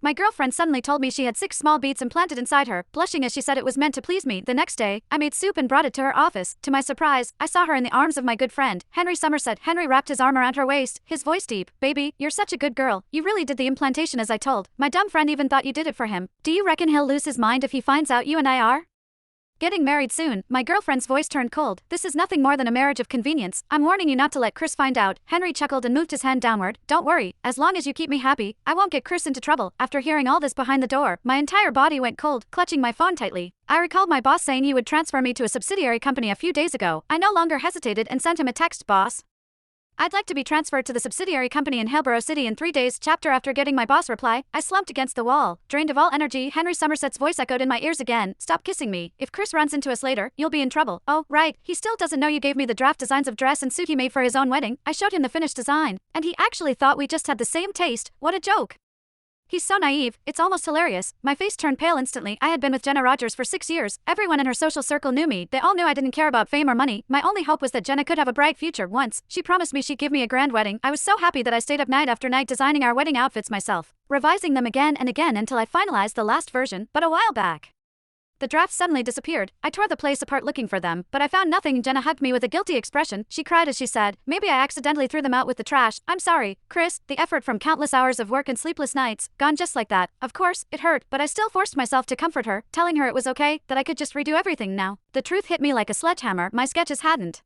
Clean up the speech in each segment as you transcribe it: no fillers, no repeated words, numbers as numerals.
My girlfriend suddenly told me she had 6 small beets implanted inside her, blushing as she said it was meant to please me. The next day, I made soup and brought it to her office. To my surprise, I saw her in the arms of my good friend, Henry Somerset. Henry wrapped his arm around her waist, his voice deep. Baby, you're such a good girl. You really did the implantation as I told. My dumb friend even thought you did it for him. Do you reckon he'll lose his mind if he finds out you and I are getting married soon? My girlfriend's voice turned cold. This is nothing more than a marriage of convenience. I'm warning you not to let Chris find out. Henry chuckled and moved his hand downward. Don't worry, as long as you keep me happy, I won't get Chris into trouble. After hearing all this behind the door, my entire body went cold, clutching my phone tightly. I recalled my boss saying he would transfer me to a subsidiary company a few days ago. I no longer hesitated and sent him a text. Boss, I'd like to be transferred to the subsidiary company in Hillsborough City in 3 days. Chapter After getting my boss reply, I slumped against the wall, drained of all energy. Henry Somerset's voice echoed in my ears again. Stop kissing me. If Chris runs into us later, you'll be in trouble. Oh, right, he still doesn't know you gave me the draft designs of dress and suit he made for his own wedding. I showed him the finished design, and he actually thought we just had the same taste. What a joke. He's so naive, it's almost hilarious. My face turned pale instantly. I had been with Jenna Rogers for 6 years. Everyone in her social circle knew me. They all knew I didn't care about fame or money. My only hope was that Jenna could have a bright future. Once, she promised me she'd give me a grand wedding. I was so happy that I stayed up night after night designing our wedding outfits myself, revising them again and again until I finalized the last version. But a while back, the drafts suddenly disappeared. I tore the place apart looking for them, but I found nothing. Jenna hugged me with a guilty expression. She cried as she said, maybe I accidentally threw them out with the trash. I'm sorry, Chris. The effort from countless hours of work and sleepless nights, gone just like that. Of course, it hurt, but I still forced myself to comfort her, telling her it was okay, that I could just redo everything now. The truth hit me like a sledgehammer. My sketches hadn't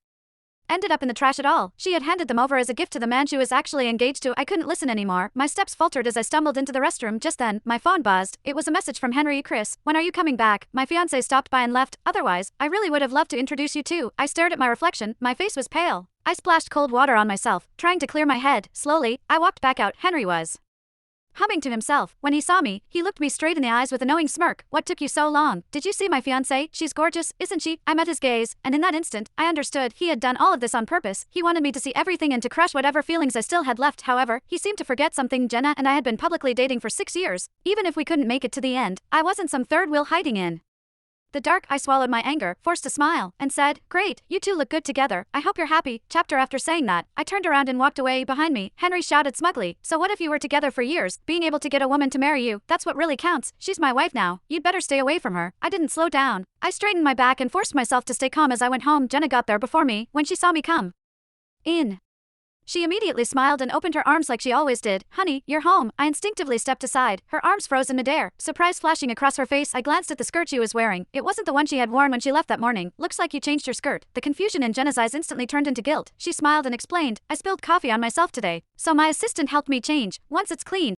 ended up in the trash at all. She had handed them over as a gift to the man she was actually engaged to. I couldn't listen anymore. My steps faltered as I stumbled into the restroom. Just then, my phone buzzed. It was a message from Henry. Chris, when are you coming back? My fiancé stopped by and left. Otherwise, I really would have loved to introduce you too. I stared at my reflection. My face was pale. I splashed cold water on myself, trying to clear my head. Slowly, I walked back out. Henry was humming to himself. When he saw me, he looked me straight in the eyes with a knowing smirk. What took you so long? Did you see my fiancée? She's gorgeous, isn't she? I met his gaze, and in that instant, I understood he had done all of this on purpose. He wanted me to see everything and to crush whatever feelings I still had left. However, he seemed to forget something. Jenna and I had been publicly dating for 6 years. Even if we couldn't make it to the end, I wasn't some third wheel hiding in the dark. I swallowed my anger, forced a smile, and said, great, you two look good together. I hope you're happy. Chapter After saying that, I turned around and walked away. Behind me, Henry shouted smugly, so what if you were together for years? Being able to get a woman to marry you, that's what really counts. She's my wife now. You'd better stay away from her. I didn't slow down. I straightened my back and forced myself to stay calm as I went home. Jenna got there before me. When she saw me come in, she immediately smiled and opened her arms like she always did. Honey, you're home. I instinctively stepped aside. Her arms froze in midair, surprise flashing across her face. I glanced at the skirt she was wearing. It wasn't the one she had worn when she left that morning. Looks like you changed your skirt. The confusion in Jenna's eyes instantly turned into guilt. She smiled and explained, I spilled coffee on myself today, so my assistant helped me change. Once it's clean,